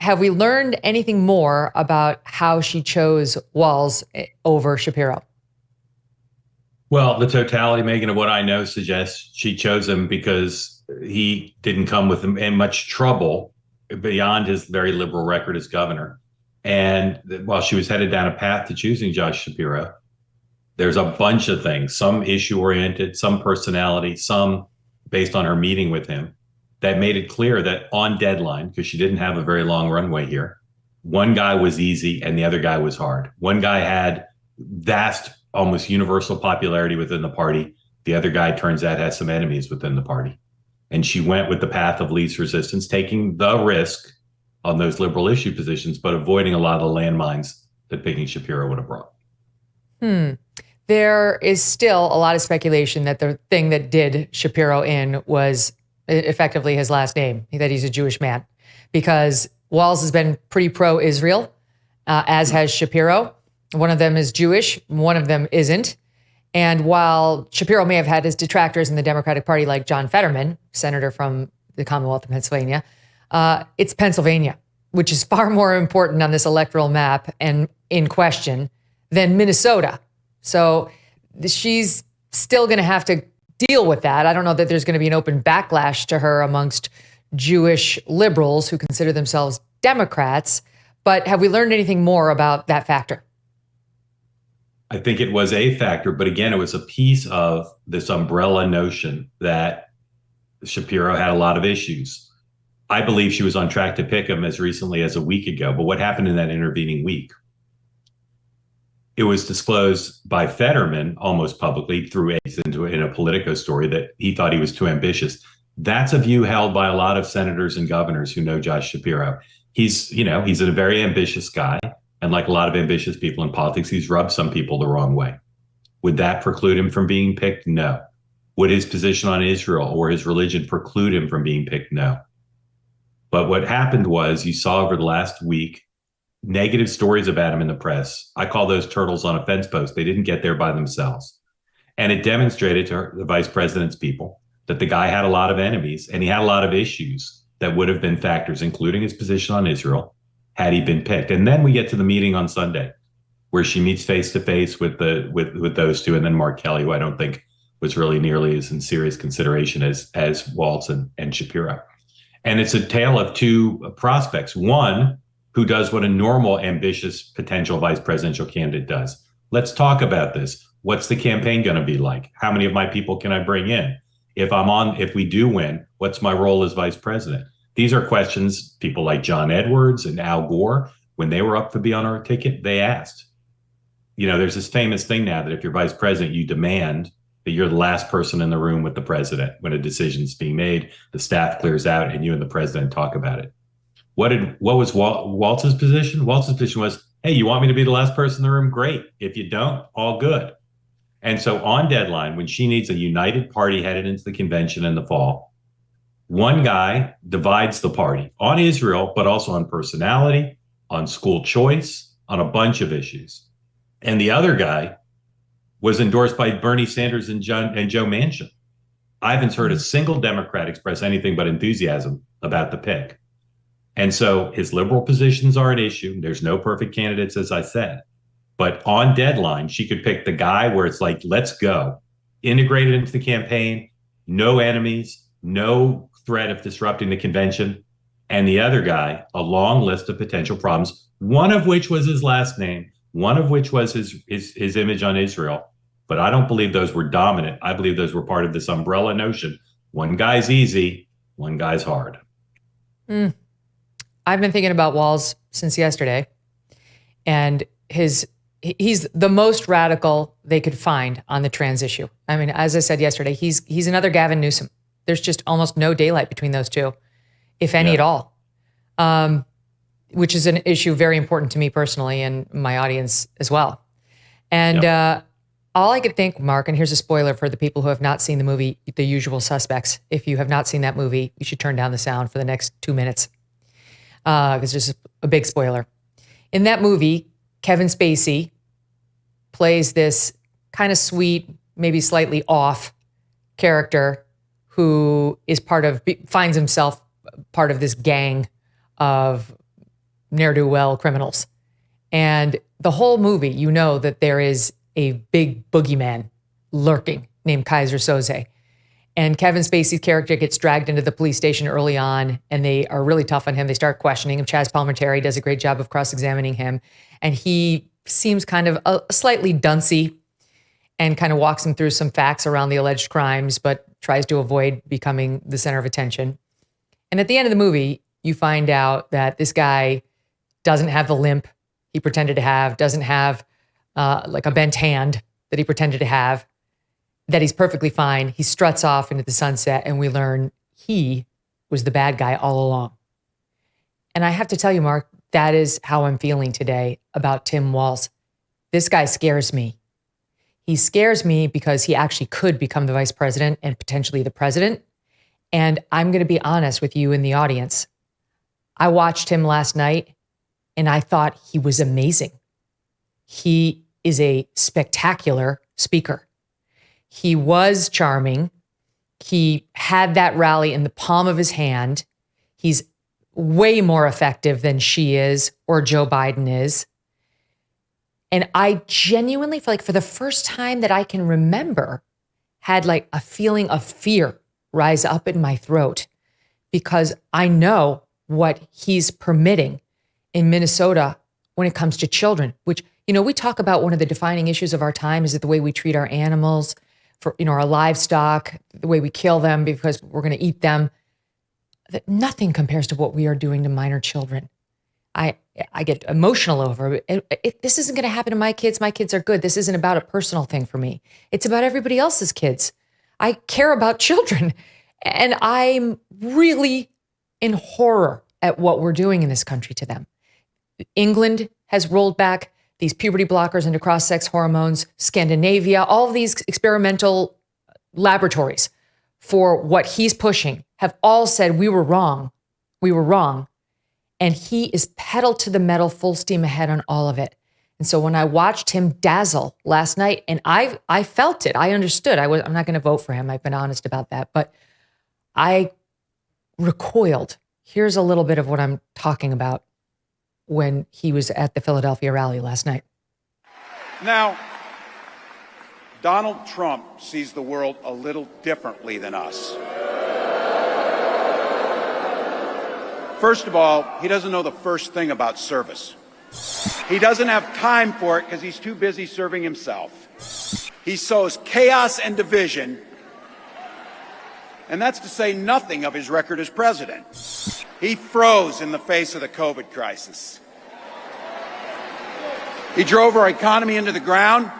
have we learned anything more about how she chose Walz over Shapiro? Well, the totality, Megyn, of what I know suggests she chose him because he didn't come with in much trouble beyond his very liberal record as governor. And while she was headed down a path to choosing Josh Shapiro, there's a bunch of things, some issue-oriented, some personality, some based on her meeting with him, that made it clear that on deadline, because she didn't have a very long runway here, one guy was easy and the other guy was hard. One guy had vast, almost universal popularity within the party. The other guy, turns out, has some enemies within the party. And she went with the path of least resistance, taking the risk on those liberal issue positions, but avoiding a lot of the landmines that picking Shapiro would have brought. There is still a lot of speculation that the thing that did Shapiro in was effectively his last name, that he's a Jewish man, because Walz has been pretty pro-Israel, as has Shapiro. One of them is Jewish, one of them isn't. And while Shapiro may have had his detractors in the Democratic Party, like John Fetterman, senator from the Commonwealth of Pennsylvania, it's Pennsylvania, which is far more important on this electoral map and in question than Minnesota. So she's still going to have to deal with that. I don't know that there's going to be an open backlash to her amongst Jewish liberals who consider themselves Democrats. But have we learned anything more about that factor? I think it was a factor, but again, it was a piece of this umbrella notion that Shapiro had a lot of issues. I believe she was on track to pick him as recently as a week ago. But what happened in that intervening week? It was disclosed by Fetterman almost publicly through in a Politico story that he thought he was too ambitious. That's a view held by a lot of senators and governors who know Josh Shapiro. He's a very ambitious guy. And like a lot of ambitious people in politics, he's rubbed some people the wrong way. Would that preclude him from being picked? No. Would his position on Israel or his religion preclude him from being picked? No. But what happened was you saw over the last week negative stories about him in the press. I call those turtles on a fence post. They didn't get there by themselves. And it demonstrated to the vice president's people that the guy had a lot of enemies and he had a lot of issues that would have been factors, including his position on Israel, had he been picked. And then we get to the meeting on Sunday, where she meets face to face with those two, and then Mark Kelly, who I don't think was really nearly as in serious consideration as Walz and Shapiro. And it's a tale of two prospects. One, who does what a normal, ambitious potential vice presidential candidate does. Let's talk about this. What's the campaign going to be like? How many of my people can I bring in? If we do win, what's my role as vice president? These are questions people like John Edwards and Al Gore, when they were up to be on our ticket, they asked. There's this famous thing now that if you're vice president, you demand that you're the last person in the room with the president when a decision's being made, the staff clears out, and you and the president talk about it. What was Walz's position? Walz's position was, hey, you want me to be the last person in the room? Great. If you don't, all good. And so on deadline, when she needs a united party headed into the convention in the fall, one guy divides the party on Israel, but also on personality, on school choice, on a bunch of issues. And the other guy was endorsed by Bernie Sanders and Joe Manchin. I haven't heard a single Democrat express anything but enthusiasm about the pick. And so his liberal positions are an issue. There's no perfect candidates, as I said. But on deadline, she could pick the guy where it's like, let's go. Integrated into the campaign, no enemies, no threat of disrupting the convention. And the other guy, a long list of potential problems, one of which was his last name, one of which was his image on Israel. But I don't believe those were dominant. I believe those were part of this umbrella notion. One guy's easy, one guy's hard. I've been thinking about Walz since yesterday, and he's the most radical they could find on the trans issue. I mean, as I said yesterday, he's another Gavin Newsom. There's just almost no daylight between those two, if any at all, which is an issue very important to me personally and my audience as well. And all I could think, Mark, and here's a spoiler for the people who have not seen the movie The Usual Suspects. If you have not seen that movie, you should turn down the sound for the next 2 minutes. Because there's a big spoiler. In that movie, Kevin Spacey plays this kind of sweet, maybe slightly off character who is finds himself part of this gang of ne'er-do-well criminals. And the whole movie, you know that there is a big boogeyman lurking named Kaiser Soze. And Kevin Spacey's character gets dragged into the police station early on, and they are really tough on him. They start questioning him. Chaz Palminteri does a great job of cross-examining him. And he seems kind of slightly duncy and kind of walks him through some facts around the alleged crimes, but tries to avoid becoming the center of attention. And at the end of the movie, you find out that this guy doesn't have the limp he pretended to have, doesn't have like a bent hand that he pretended to have, that he's perfectly fine. He struts off into the sunset, and we learn he was the bad guy all along. And I have to tell you, Mark, that is how I'm feeling today about Tim Walz. This guy scares me. He scares me because he actually could become the vice president and potentially the president. And I'm going to be honest with you in the audience. I watched him last night, and I thought he was amazing. He is a spectacular speaker. He was charming. He had that rally in the palm of his hand. He's way more effective than she is or Joe Biden is. And I genuinely feel like for the first time that I can remember, had like a feeling of fear rise up in my throat, because I know what he's permitting in Minnesota when it comes to children, which, you know, we talk about one of the defining issues of our time is that the way we treat our animals, for, you know, our livestock, the way we kill them because we're going to eat them, that nothing compares to what we are doing to minor children. I get emotional over it. This isn't going to happen to my kids. My kids are good. This isn't about a personal thing for me. It's about everybody else's kids. I care about children, and I'm really in horror at what we're doing in this country to them. England has rolled back these puberty blockers into cross-sex hormones. Scandinavia, all of these experimental laboratories for what he's pushing have all said we were wrong. We were wrong. And he is pedal to the metal, full steam ahead on all of it. And so when I watched him dazzle last night, and I felt it, I understood. I'm not going to vote for him. I've been honest about that. But I recoiled. Here's a little bit of what I'm talking about when he was at the Philadelphia rally last night. Now, Donald Trump sees the world a little differently than us. First of all, he doesn't know the first thing about service. He doesn't have time for it because he's too busy serving himself. He sows chaos and division, and that's to say nothing of his record as president. He froze in the face of the COVID crisis. He drove our economy into the ground,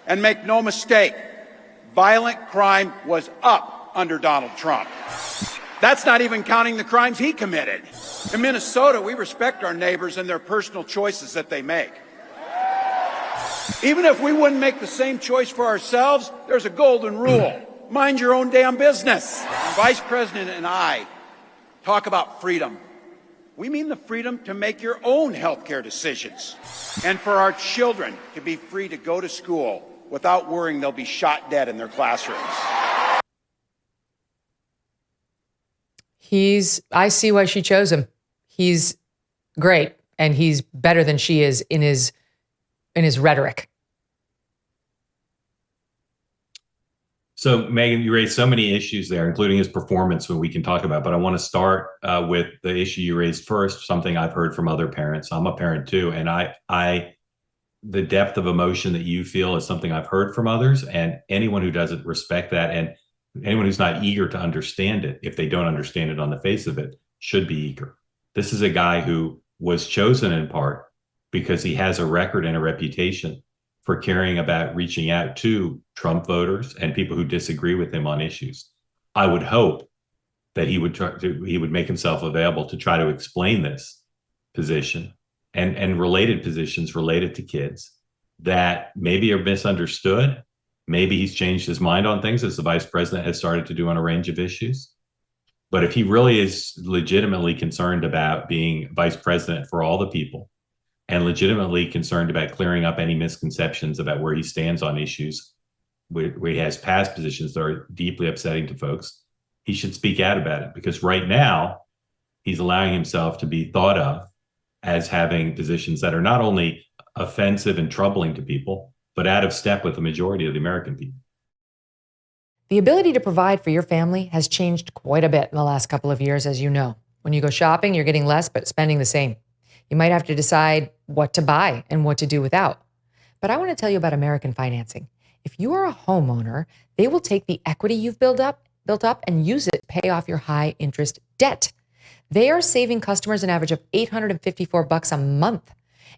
and make no mistake, violent crime was up under Donald Trump. That's not even counting the crimes he committed. In Minnesota, we respect our neighbors and their personal choices that they make. Even if we wouldn't make the same choice for ourselves, there's a golden rule. Mind your own damn business. When Vice President and I talk about freedom, we mean the freedom to make your own healthcare decisions and for our children to be free to go to school without worrying they'll be shot dead in their classrooms. I see why she chose him. He's great, and he's better than she is in his rhetoric. So, Megyn, you raised so many issues there, including his performance, what we can talk about. But I want to start with the issue you raised first, something I've heard from other parents. I'm a parent too, and the depth of emotion that you feel is something I've heard from others, and anyone who doesn't respect that, and anyone who's not eager to understand it, if they don't understand it on the face of it, should be eager. This is a guy who was chosen in part because he has a record and a reputation for caring about reaching out to Trump voters and people who disagree with him on issues. I would hope that he would make himself available to try to explain this position and related positions related to kids that maybe are misunderstood. Maybe he's changed his mind on things, as the vice president has started to do on a range of issues. But if he really is legitimately concerned about being vice president for all the people and legitimately concerned about clearing up any misconceptions about where he stands on issues where he has past positions that are deeply upsetting to folks, he should speak out about it. Because right now, he's allowing himself to be thought of as having positions that are not only offensive and troubling to people, but out of step with the majority of the American people. The ability to provide for your family has changed quite a bit in the last couple of years, as you know. When you go shopping, you're getting less, but spending the same. You might have to decide what to buy and what to do without. But I want to tell you about American Financing. If you are a homeowner, they will take the equity you've built up and use it to pay off your high interest debt. They are saving customers an average of $854 a month,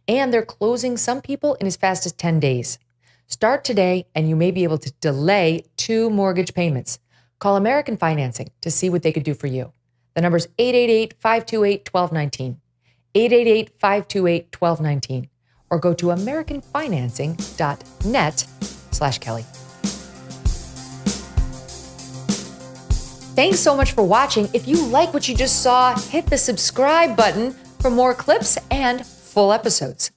and they're closing some people in as fast as 10 days. Start today, and you may be able to delay 2 mortgage payments. Call American Financing to see what they could do for you. The number is 888-528-1219, 888-528-1219, or go to americanfinancing.net/Kelly. Thanks so much for watching. If you like what you just saw, hit the subscribe button for more clips and full episodes.